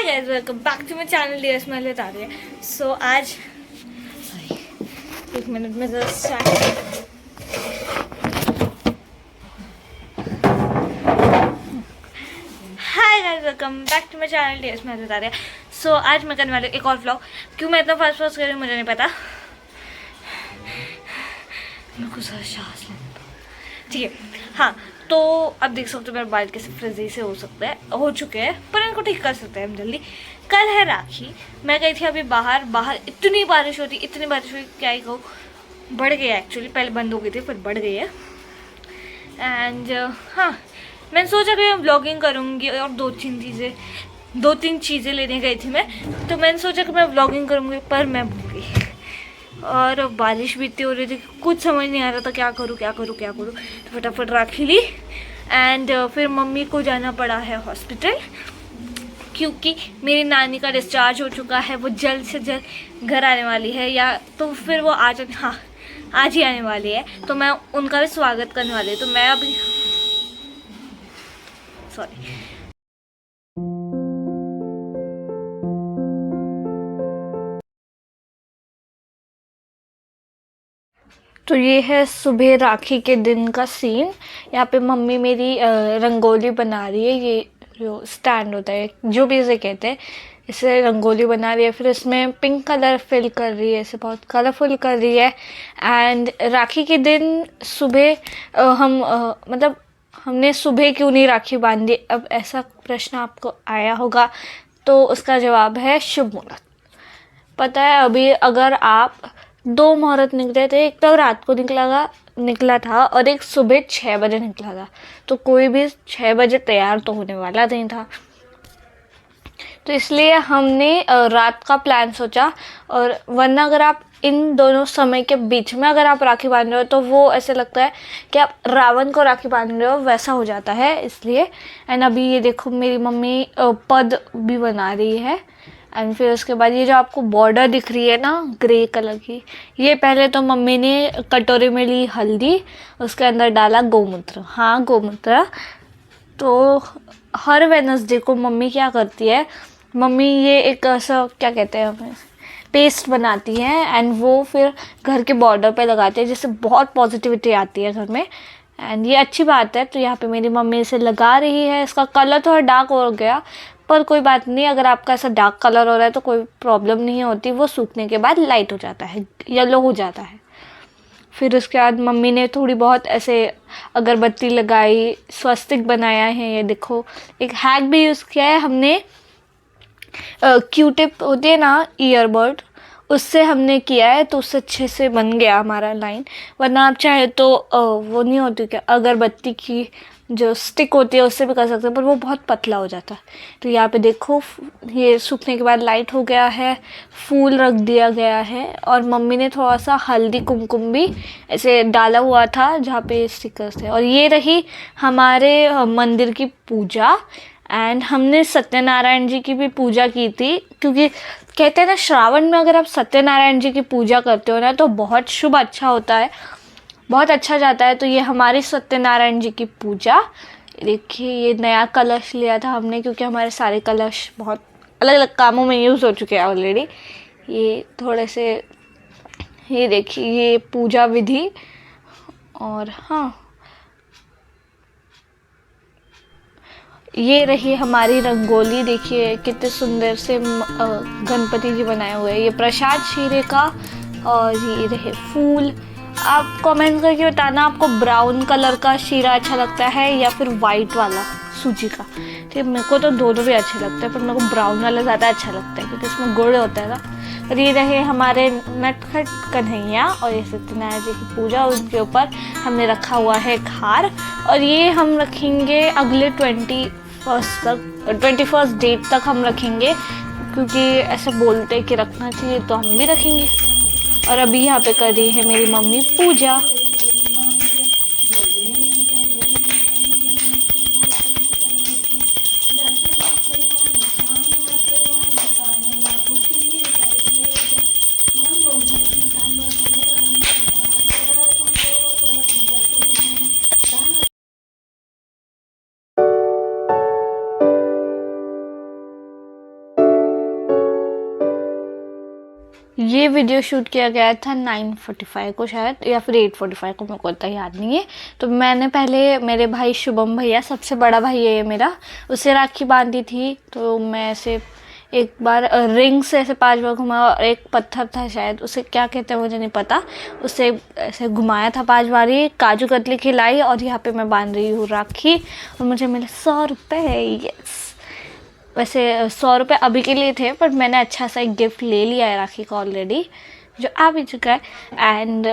Guys, welcome back to my channel DS Mahal Taria. So आज sorry, एक minute में जरा start. Hi guys, welcome back to my channel DS Mahal Taria. So आज मैं करने वाली एक और व्लॉग। क्यों मैं इतना फास्ट फास्ट कर रही हूँ मुझे नहीं पता। मैं कुछ सांस लेने दो, ठीक है। हाँ, तो अब देख सकते हो मेरे बाल कैसे फ्रिजी से हो चुके हैं, पर इनको ठीक कर सकते हैं हम जल्दी। कल है राखी, मैं गई थी अभी बाहर इतनी बारिश हुई, क्या ही कहूँ। बढ़ गई है एक्चुअली, पहले बंद हो गई थी फिर बढ़ गई है। एंड हाँ, मैंने सोचा कि मैं ब्लॉगिंग करूँगी और दो तीन चीज़ें लेने गई थी मैं, तो मैंने सोचा कि मैं ब्लॉगिंग करूँगी, पर मैं भूल गई। और बारिश भी इतनी हो रही थी, कुछ समझ नहीं आ रहा था क्या करूँ। तो फटाफट राखी ली। एंड फिर मम्मी को जाना पड़ा है हॉस्पिटल, क्योंकि मेरी नानी का डिस्चार्ज हो चुका है। वो जल्द से जल्द घर आने वाली है, या तो फिर वो आज ही आने वाली है। तो मैं उनका भी स्वागत करने वाली हूँ। तो मैं अभी सॉरी, तो ये है सुबह राखी के दिन का सीन। यहाँ पे मम्मी मेरी रंगोली बना रही है। ये जो स्टैंड होता है, जो भी इसे कहते हैं, इसे रंगोली बना रही है। फिर इसमें पिंक कलर फिल कर रही है, इसे बहुत कलरफुल कर रही है। एंड राखी के दिन सुबह मतलब हमने सुबह क्यों नहीं राखी बांधी, अब ऐसा प्रश्न आपको आया होगा, तो उसका जवाब है शुभ मुहूर्त। पता है, अभी अगर आप दो मुहूर्त निकले थे, एक तो रात को निकला था और एक सुबह 6 बजे निकला था, तो कोई भी 6 बजे तैयार तो होने वाला नहीं था। तो इसलिए हमने रात का प्लान सोचा। और वरना अगर आप इन दोनों समय के बीच में अगर आप राखी बांध रहे हो, तो वो ऐसे लगता है कि आप रावण को राखी बांध रहे हो, वैसा हो जाता है, इसलिए। एंड अभी ये देखो मेरी मम्मी पद भी बना रही है। एंड फिर उसके बाद ये जो आपको बॉर्डर दिख रही है ना ग्रे कलर की, ये पहले तो मम्मी ने कटोरे में ली हल्दी, उसके अंदर डाला गोमूत्र। हाँ, गोमूत्र। तो हर वेडनेसडे को मम्मी क्या करती है, मम्मी ये एक ऐसा क्या कहते हैं हमें, पेस्ट बनाती है। एंड वो फिर घर के बॉर्डर पे लगाती है, जिससे बहुत पॉजिटिविटी आती है घर में। एंड ये अच्छी बात है। तो यहाँ पे मेरी मम्मी इसे लगा रही है। इसका कलर थोड़ा डार्क हो गया, पर कोई बात नहीं। अगर आपका ऐसा डार्क कलर हो रहा है तो कोई प्रॉब्लम नहीं होती, वो सूखने के बाद लाइट हो जाता है, येलो हो जाता है। फिर उसके बाद मम्मी ने थोड़ी बहुत ऐसे अगरबत्ती लगाई, स्वस्तिक बनाया है। ये देखो, एक हैक भी यूज़ किया है हमने। क्यू टिप होती है ना, ईयरबड, उससे हमने किया है, तो उससे अच्छे से बन गया हमारा लाइन। वरना आप चाहे तो वो नहीं होती क्या, अगरबत्ती की जो स्टिक होती है उससे भी कर सकते हैं, पर वो बहुत पतला हो जाता है। तो यहाँ पे देखो, ये सूखने के बाद लाइट हो गया है, फूल रख दिया गया है। और मम्मी ने थोड़ा सा हल्दी कुमकुम भी ऐसे डाला हुआ था जहाँ पे स्टिकर्स थे। और ये रही हमारे मंदिर की पूजा। एंड हमने सत्यनारायण जी की भी पूजा की थी, क्योंकि कहते हैं ना, श्रावण में अगर आप सत्यनारायण जी की पूजा करते हो ना, तो बहुत शुभ अच्छा होता है, बहुत अच्छा जाता है। तो ये हमारी सत्यनारायण जी की पूजा। देखिए, ये नया कलश लिया था हमने, क्योंकि हमारे सारे कलश बहुत अलग अलग कामों में यूज़ हो चुके हैं ऑलरेडी। ये थोड़े से, ये देखिए, ये पूजा विधि। और हाँ, ये रही हमारी रंगोली। देखिए कितने सुंदर से गणपति जी बनाए हुए हैं। ये प्रसाद शीरे का। और ये रहे फूल। आप कमेंट करके बताना, आपको ब्राउन कलर का शीरा अच्छा लगता है या फिर वाइट वाला सूजी का। ठीक, मेरे को तो दोनों भी अच्छे लगते हैं, पर मेरे को ब्राउन वाला ज़्यादा अच्छा लगता है, क्योंकि इसमें गुड़ होता है ना। और ये रहे हमारे नटखट कन्हैया, और ये सत्यनारायण जी की पूजा, उसके ऊपर हमने रखा हुआ है एक हार। और ये हम रखेंगे अगले 21st डेट तक हम रखेंगे, क्योंकि ऐसे बोलते हैं कि रखना चाहिए, तो हम भी रखेंगे। और अभी यहाँ पे कर रही है मेरी मम्मी पूजा। ये वीडियो शूट किया गया था 9:45 को शायद, या फिर 8:45 को, मेरे को इतना याद नहीं है। तो मैंने पहले मेरे भाई शुभम भैया, सबसे बड़ा भाई है ये मेरा, उसे राखी बांधी थी। तो मैं ऐसे एक बार रिंग से ऐसे 5 बार घुमाया, और एक पत्थर था शायद, उसे क्या कहते हैं मुझे नहीं पता, उसे ऐसे घुमाया था 5 बार, ही काजू कतली खिलाई, और यहाँ पे मैं बांध रही हूँ राखी। और मुझे मिले 100 रुपये। यस, वैसे 100 रुपये अभी के लिए थे, पर मैंने अच्छा सा एक गिफ्ट ले लिया है राखी का ऑलरेडी, जो आ भी चुका है। एंड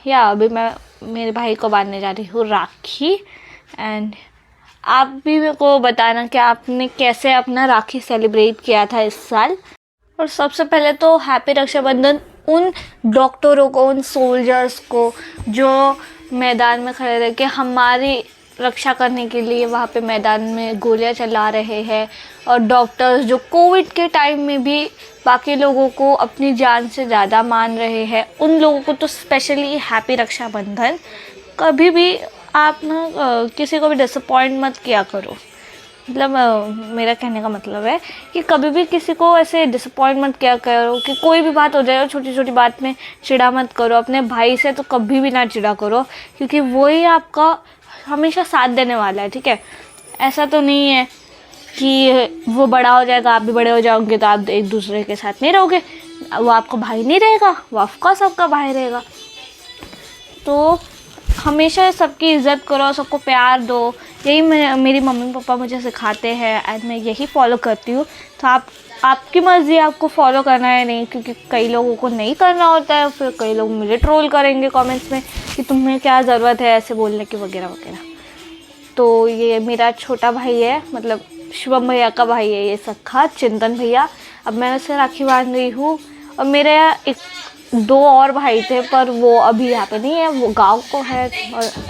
या अभी मैं मेरे भाई को बांधने जा रही हूँ राखी। एंड आप भी मेरे को बताना कि आपने कैसे अपना राखी सेलिब्रेट किया था इस साल। और सबसे पहले तो हैप्पी रक्षाबंधन उन डॉक्टरों को, उन सोल्जर्स को जो मैदान में खड़े रह के हमारी रक्षा करने के लिए वहाँ पे मैदान में गोलियां चला रहे हैं, और डॉक्टर्स जो कोविड के टाइम में भी बाकी लोगों को अपनी जान से ज़्यादा मान रहे हैं, उन लोगों को तो स्पेशली हैप्पी रक्षाबंधन। कभी भी आप ना किसी को भी डिसअपॉइंट मत किया करो। मतलब मेरा कहने का मतलब है कि कभी भी किसी को ऐसे डिसअपॉइंट मत किया करो, कि कोई भी बात हो जाए और छोटी छोटी बात में चिढ़ा मत करो। अपने भाई से तो कभी भी ना चिढ़ा करो, क्योंकि वही आपका हमेशा साथ देने वाला है, ठीक है। ऐसा तो नहीं है कि वो बड़ा हो जाएगा, आप भी बड़े हो जाओगे, तो आप एक दूसरे के साथ नहीं रहोगे, वो आपका भाई नहीं रहेगा, वो ऑफकोर्स आपका भाई रहेगा। तो हमेशा सबकी इज़्ज़त करो, सबको प्यार दो। यही मेरी मम्मी पापा मुझे सिखाते हैं, एंड मैं यही फॉलो करती हूँ। तो आपकी मर्ज़ी है आपको फॉलो करना है नहीं, क्योंकि कई लोगों को नहीं करना होता है। फिर कई लोग मुझे ट्रोल करेंगे कमेंट्स में कि तुम्हें क्या ज़रूरत है ऐसे बोलने की, वगैरह वगैरह। तो ये मेरा छोटा भाई है, मतलब शुभम भैया का भाई है ये सखा, चिंतन भैया। अब मैं उसे राखी बांध रही हूँ। और मेरे एक 2 और भाई थे, पर वो अभी यहाँ पे नहीं है, वो गांव को है।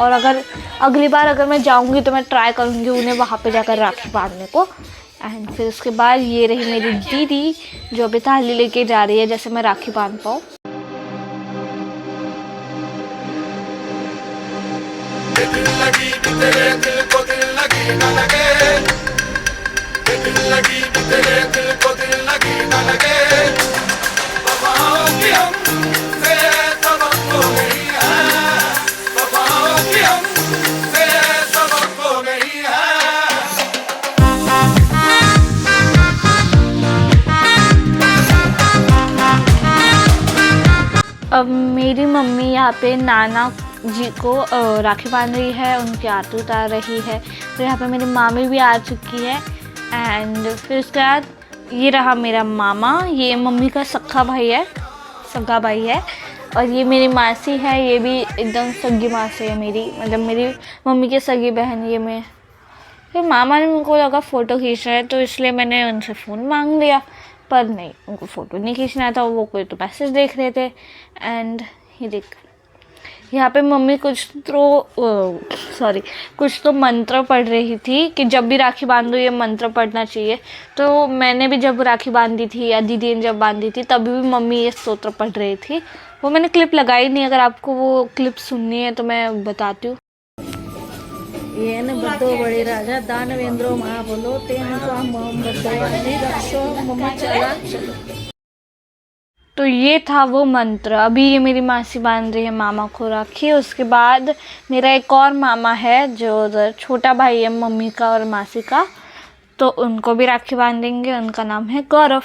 और अगर अगली बार अगर मैं जाऊँगी तो मैं ट्राई करूँगी उन्हें वहाँ पे जाकर राखी बांधने को। एंड फिर उसके बाद ये रही मेरी दीदी, जो अभी थाली लेके जा रही है, जैसे मैं राखी बांध पाऊँ। अब मेरी मम्मी यहाँ पे नाना जी को राखी बांध रही है, उनकी आरती उतार रही है। तो यहाँ पे मेरी मामी भी आ चुकी है। एंड फिर उसके बाद ये रहा मेरा मामा, ये मम्मी का सगा भाई है। और ये मेरी मासी है, ये भी एकदम सगी मासी है मेरी, मतलब मेरी मम्मी की सगी बहन। ये मैं फिर मामा ने मुझको लगा फ़ोटो खींच रहा है, तो इसलिए मैंने उनसे फ़ोन मांग लिया। पर नहीं, उनको फ़ोटो नहीं खींचना था, वो कोई तो मैसेज देख रहे थे। एंड ये देख, यहाँ पे मम्मी कुछ तो मंत्र पढ़ रही थी कि जब भी राखी बांधो ये मंत्र पढ़ना चाहिए। तो मैंने भी जब राखी बांधी थी, या दीदी ने जब बांधी थी, तभी भी मम्मी ये स्तोत्र पढ़ रही थी। वो मैंने क्लिप लगाई नहीं, अगर आपको वो क्लिप सुननी है तो मैं बताती हूँ। येन बद्धो बड़े राजा दानवेंद्रो महाबलो तेन त्वां मम बद्धयानि रक्षो मम चला। तो ये था वो मंत्र। अभी ये मेरी मासी बांध रही है मामा को राखी। उसके बाद मेरा एक और मामा है जो उधर छोटा भाई है मम्मी का और मासी का, तो उनको भी राखी बांधेंगे। उनका नाम है गौरव।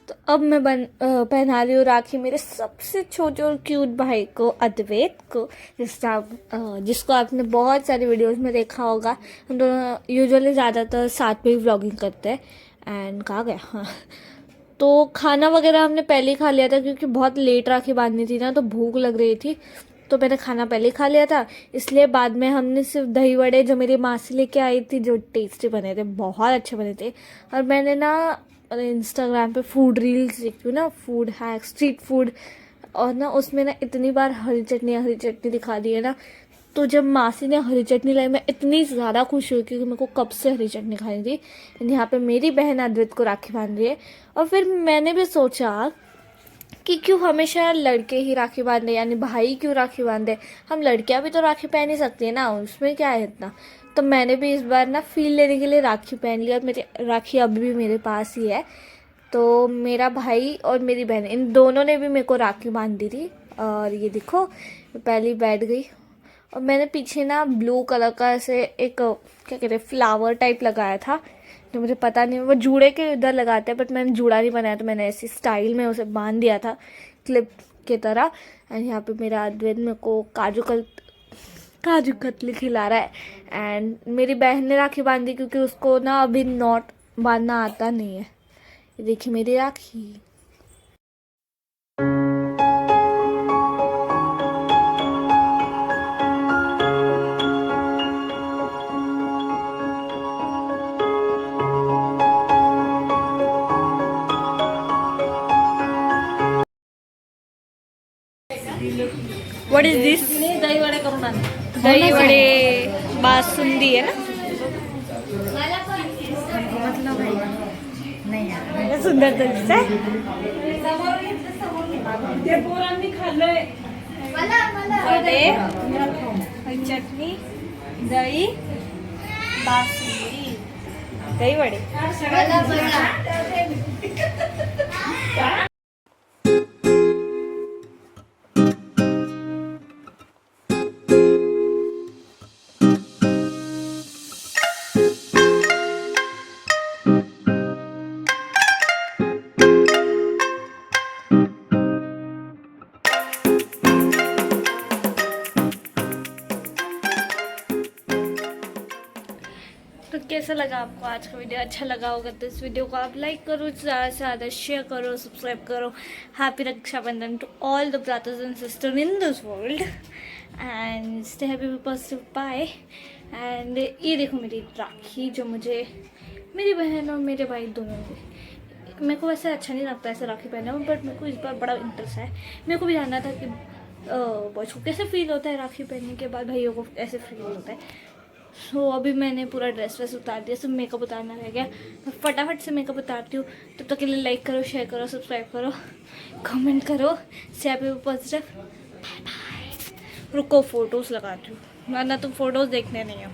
तो अब मैं पहना रही हूँ राखी मेरे सबसे छोटे और क्यूट भाई को, अद्वैत को, जिसको आपने बहुत सारी वीडियोस में देखा होगा। हम दोनों यूजुअली ज़्यादातर साथ में ही व्लॉगिंग करते हैं। एंड कहाँ गया, हाँ। तो खाना वगैरह हमने पहले ही खा लिया था क्योंकि बहुत लेट राखी बांधनी थी ना, तो भूख लग रही थी, तो मैंने खाना पहले ही खा लिया था। इसलिए बाद में हमने सिर्फ दही वड़े जो मेरी मासी लेके आई थी, जो टेस्टी बने थे, बहुत अच्छे बने थे। और मैंने ना इंस्टाग्राम पे फूड रील्स देखी हूँ ना, फूड हैक, स्ट्रीट फूड, और ना उसमें ना इतनी बार हरी चटनी दिखा दी है ना। तो जब मासी ने हरी चटनी लाई, मैं इतनी ज़्यादा खुश हुई क्योंकि मेरे को कब से हरी चटनी खानी थी। यहाँ पे मेरी बहन अद्वैत को राखी बांध रही है। और फिर मैंने भी सोचा कि क्यों हमेशा लड़के ही राखी बांधे, यानी भाई क्यों राखी बांधे, हम लड़कियां भी तो राखी पहन ही सकती है ना, उसमें क्या है इतना। तो मैंने भी इस बार ना फील लेने के लिए राखी पहन लिया। और मेरी राखी अभी भी मेरे पास ही है। तो मेरा भाई और मेरी बहन, इन दोनों ने भी मेरे को राखी बांध दी थी। और ये देखो, मैं पहले बैठ गई और मैंने पीछे ना ब्लू कलर का ऐसे एक क्या कहते हैं, फ्लावर टाइप लगाया था, जो मुझे पता नहीं, वो जूड़े के इधर लगाते हैं, बट मैंने जूड़ा नहीं बनाया, तो मैंने ऐसी स्टाइल में उसे बांध दिया था क्लिप की तरह। एंड यहाँ पे मेरा अद्वैत मेरे को काजू कतली खिला रहा है। एंड मेरी बहन ने राखी बांधी क्योंकि उसको ना अभी नॉट बांधना आता नहीं है। ये देखिए मेरी राखी। What is this? दही वड़े करून आण. दही वड़े बासुंदी है ना? मतलब नाही यार. सुंदर तो दिसतंय. वडे, हरी चटनी, दही, बासुंदी, दही वडे. तो कैसा लगा आपको आज का वीडियो? अच्छा लगा होगा तो इस वीडियो को आप लाइक करो, ज़्यादा से ज़्यादा शेयर करो, सब्सक्राइब करो। Happy Rakshabandhan to all the brothers and sister in this world and stay happy positive bye. And ये देखो मेरी राखी, जो मुझे मेरी बहन और मेरे भाई दोनों ने, मेरे को वैसे अच्छा नहीं लगता ऐसे राखी पहनने में, बट मेरे को इस बार बड़ा इंटरेस्ट है। मेरे को भी जानना था कि बॉयज़ को कैसे फील होता है राखी पहनने के बाद, भाइयों को ऐसे फील होता है। सो अभी मैंने पूरा ड्रेस वेस उतार दिया, सिर्फ मेकअप उतारना रह गया। मैं फटाफट से मेकअप उतारती हूँ। तब तक के लिए लाइक करो, शेयर करो, सब्सक्राइब करो, कमेंट करो, से हैप्पी पॉजिटिव। Bye bye. रुको फोटोज़ लगाती हूँ, वरना तुम फोटोज़ देखने नहीं हो।